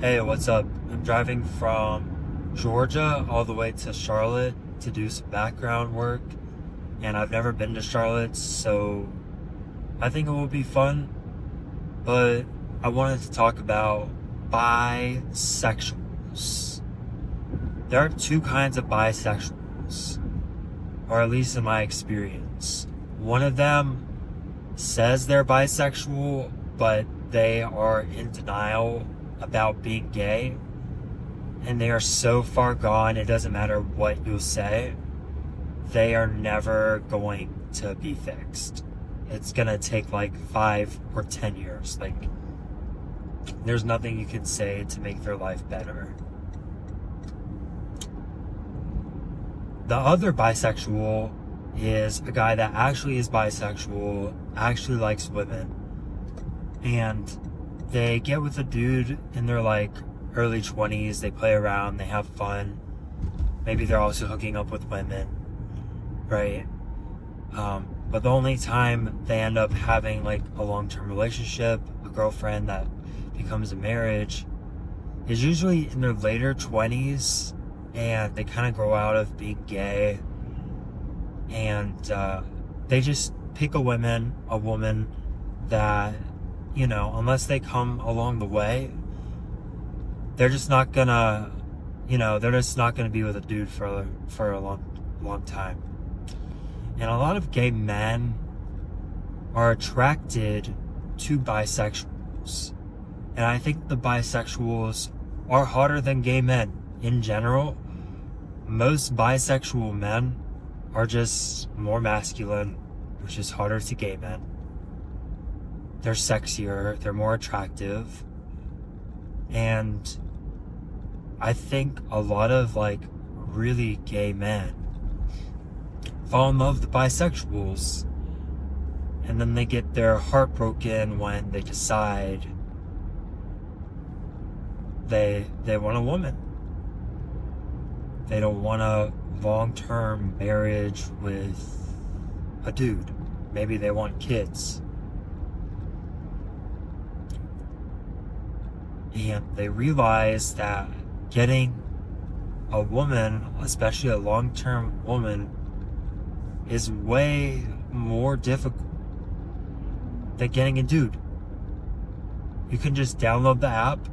Hey, what's up? I'm driving from Georgia all the way to Charlotte to do some background work, and I've never been to Charlotte, so I think it will be fun. But I wanted to talk about bisexuals. There are two kinds of bisexuals, or at least in my experience. One of them says they're bisexual, but they are in denial about being gay, and they are so far gone it doesn't matter what you say, they are never going to be fixed. It's gonna take like 5 or 10 years. Like, there's nothing you can say to make their life better. The other bisexual is a guy that actually is bisexual, actually likes women, and they get with a dude in their like early 20s, they play around, they have fun. Maybe they're also hooking up with women, right? But the only time they end up having like a long-term relationship, a girlfriend that becomes a marriage, is usually in their later 20s, and they kind of grow out of being gay, and they just pick a woman that, you know, unless they come along the way, they're just not gonna, they're just not gonna be with a dude for a long time. And a lot of gay men are attracted to bisexuals. And I think the bisexuals are hotter than gay men in general. Most bisexual men are just more masculine, which is harder to gay men. They're sexier, they're more attractive, and I think a lot of like really gay men fall in love with the bisexuals, and then they get their heart broken when they decide they want a woman. They don't want a long-term marriage with a dude. Maybe they want kids. And they realize that getting a woman, especially a long-term woman, is way more difficult than getting a dude. You can just download the app,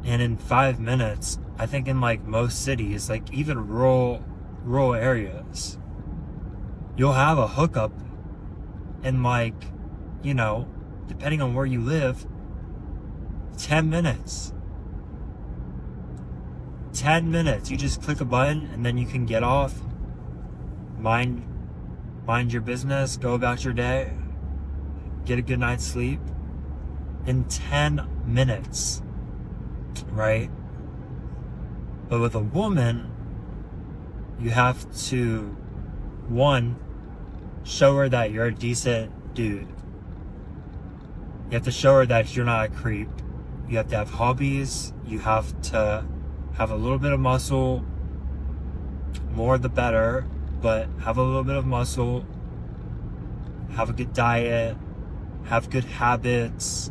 and in 5 minutes, I think in like most cities, like even rural areas, you'll have a hookup in like, depending on where you live, 10 minutes. 10 minutes. You just click a button and then you can get off, mind your business, go about your day, get a good night's sleep in 10 minutes, right? But with a woman, you have to, one, show her that you're a decent dude. You have to show her that you're not a creep. You have to have hobbies. You have to have a little bit of muscle. More the better, but have a little bit of muscle. Have a good diet. Have good habits.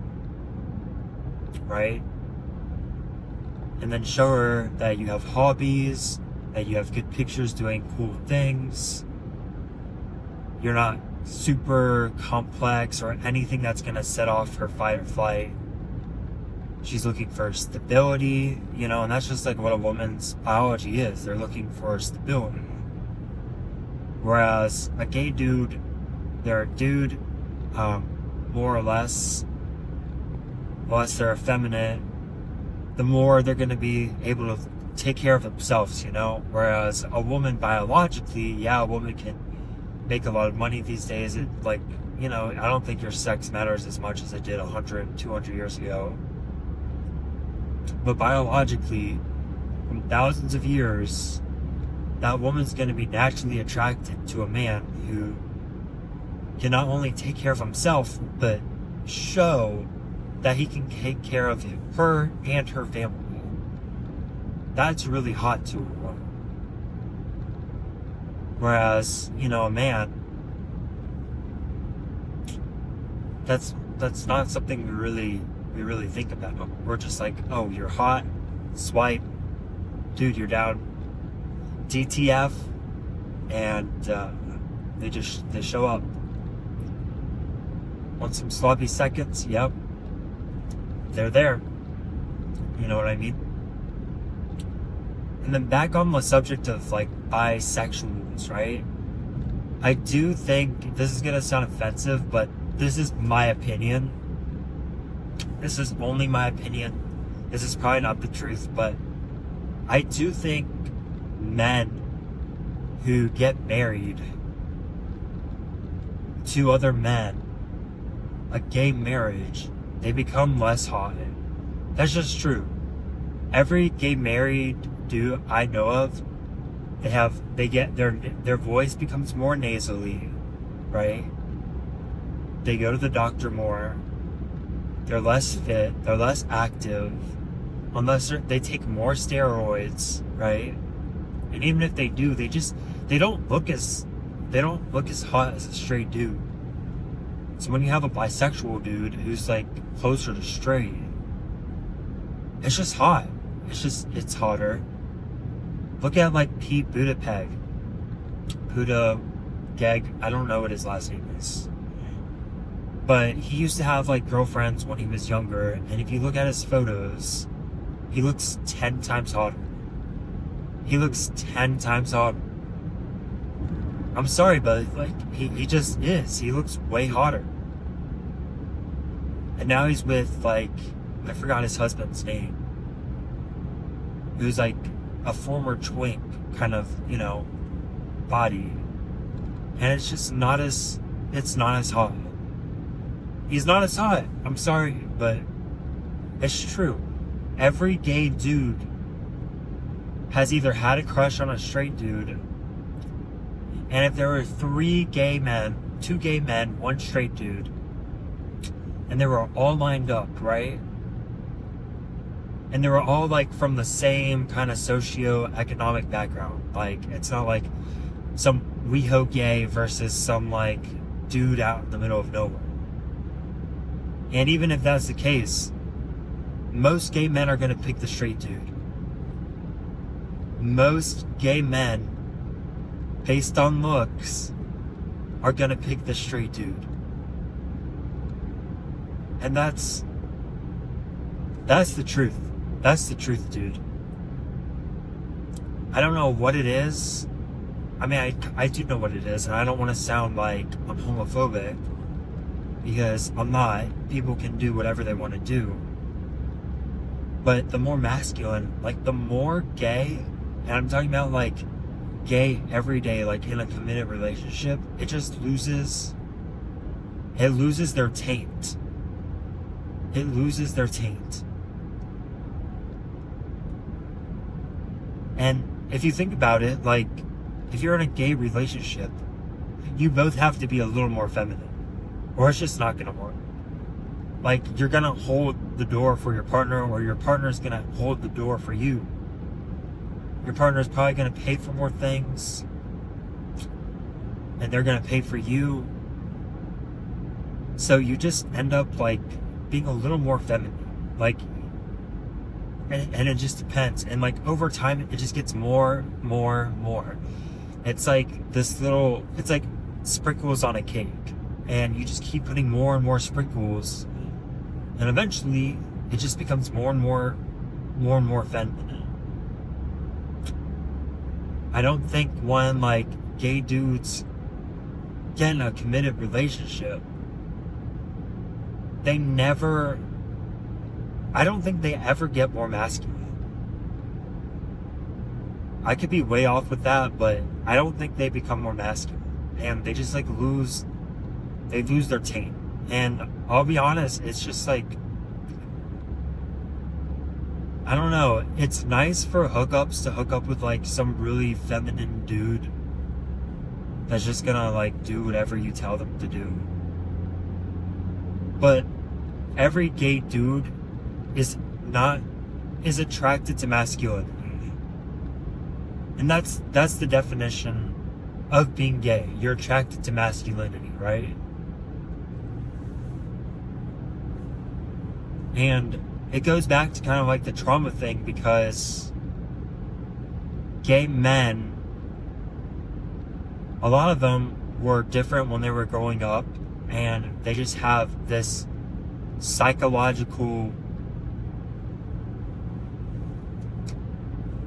Right? And then show her that you have hobbies, that you have good pictures doing cool things. You're not super complex or anything that's going to set off her fight or flight. She's looking for stability, and that's just like what a woman's biology is. They're looking for stability. Whereas a gay dude, they're a dude, more or less, unless they're effeminate, the more they're going to be able to take care of themselves, Whereas a woman, biologically, a woman can make a lot of money these days. I don't think your sex matters as much as it did 100, 200 years ago. But biologically, from thousands of years, that woman's going to be naturally attracted to a man who can not only take care of himself, but show that he can take care of her and her family. That's really hot to a woman. Whereas, a man, that's not something we we really think about. We're just like, oh, you're hot, swipe, dude, you're down, DTF, and they show up. Want some sloppy seconds? Yep, they're there. You know what I mean? And then back on the subject of like bisexuals, right? I do think this is gonna sound offensive, but this is my opinion. This is only my opinion. This is probably not the truth, but I do think men who get married to other men, a gay marriage, they become less hot. That's just true. Every gay married dude I know of, they get their voice becomes more nasally, right? They go to the doctor more. They're less fit. They're less active, unless they take more steroids, right? And even if they do, they don't look as hot as a straight dude. So when you have a bisexual dude who's like closer to straight, it's just hot. It's hotter. Look at like Pete Buttigieg. I don't know what his last name is. But he used to have like girlfriends when he was younger, and if you look at his photos, he looks 10 times hotter. He looks 10 times hotter. I'm sorry, but like he just is. He looks way hotter. And now he's with like, I forgot his husband's name, who's like a former twink kind of, body. And it's just not as hot. He's not as hot. I'm sorry, but it's true. Every gay dude has either had a crush on a straight dude, and if there were 2 gay men, 1 straight dude, and they were all lined up, right? And they were all like from the same kind of socio-economic background. Like, it's not like some WeHo gay versus some like dude out in the middle of nowhere. And even if that's the case, most gay men are going to pick the straight dude. Most gay men, based on looks, are going to pick the straight dude. And that's the truth. That's the truth, dude. I don't know what it is. I mean, I do know what it is, and I don't want to sound like I'm homophobic, because I'm not. People can do whatever they want to do. But the more masculine, like the more gay, and I'm talking about like gay every day, like in a committed relationship, it loses their taint. It loses their taint. And if you think about it, like, if you're in a gay relationship, you both have to be a little more feminine, or it's just not gonna work. Like, you're gonna hold the door for your partner, or your partner's gonna hold the door for you. Your partner's probably gonna pay for more things, and they're gonna pay for you. So you just end up like being a little more feminine, like, and it just depends. And like over time, it just gets more. It's like it's like sprinkles on a cake, and you just keep putting more and more sprinkles, and eventually it just becomes more and more feminine. I don't think when like gay dudes get in a committed relationship, I don't think they ever get more masculine. I could be way off with that, but I don't think they become more masculine. And they just like lose their taint. And I'll be honest, it's just like, I don't know, it's nice for hookups to hook up with like some really feminine dude that's just gonna like do whatever you tell them to do. But every gay dude is attracted to masculinity. And that's the definition of being gay. You're attracted to masculinity, right? And it goes back to kind of like the trauma thing, because gay men, a lot of them were different when they were growing up, and they just have this psychological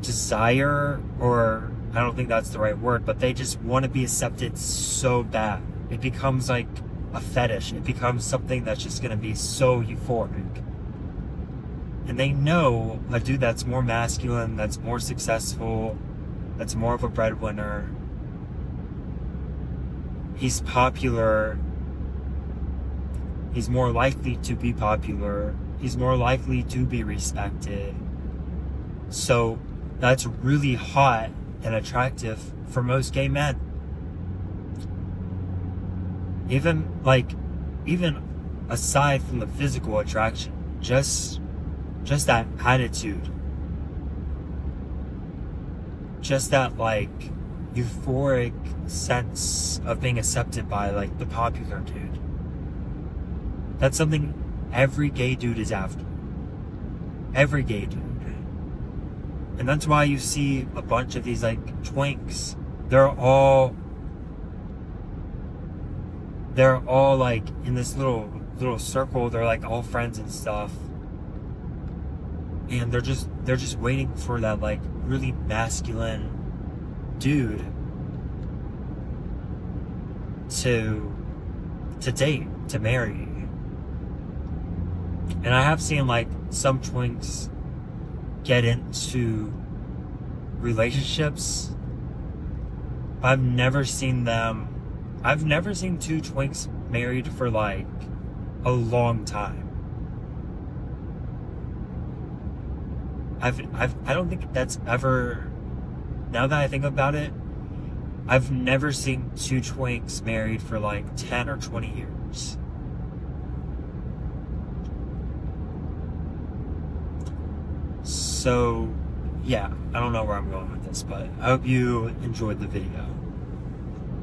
desire, or I don't think that's the right word, but they just want to be accepted so bad. It becomes like a fetish. It becomes something that's just going to be so euphoric. And they know a dude that's more masculine, that's more successful, that's more of a breadwinner, he's popular, he's more likely to be popular, he's more likely to be respected. So that's really hot and attractive for most gay men. Even aside from the physical attraction, just that attitude, just that like euphoric sense of being accepted by like the popular dude. That's something every gay dude is after. Every gay dude. And that's why you see a bunch of these like twinks. They're all like in this little circle. They're like all friends and stuff. And they're just waiting for that like really masculine dude to date, to marry. And I have seen like some twinks get into relationships. I've never seen two twinks married for like a long time. I don't think that's ever, now that I think about it, I've never seen two twinks married for like 10 or 20 years. So, yeah, I don't know where I'm going with this, but I hope you enjoyed the video.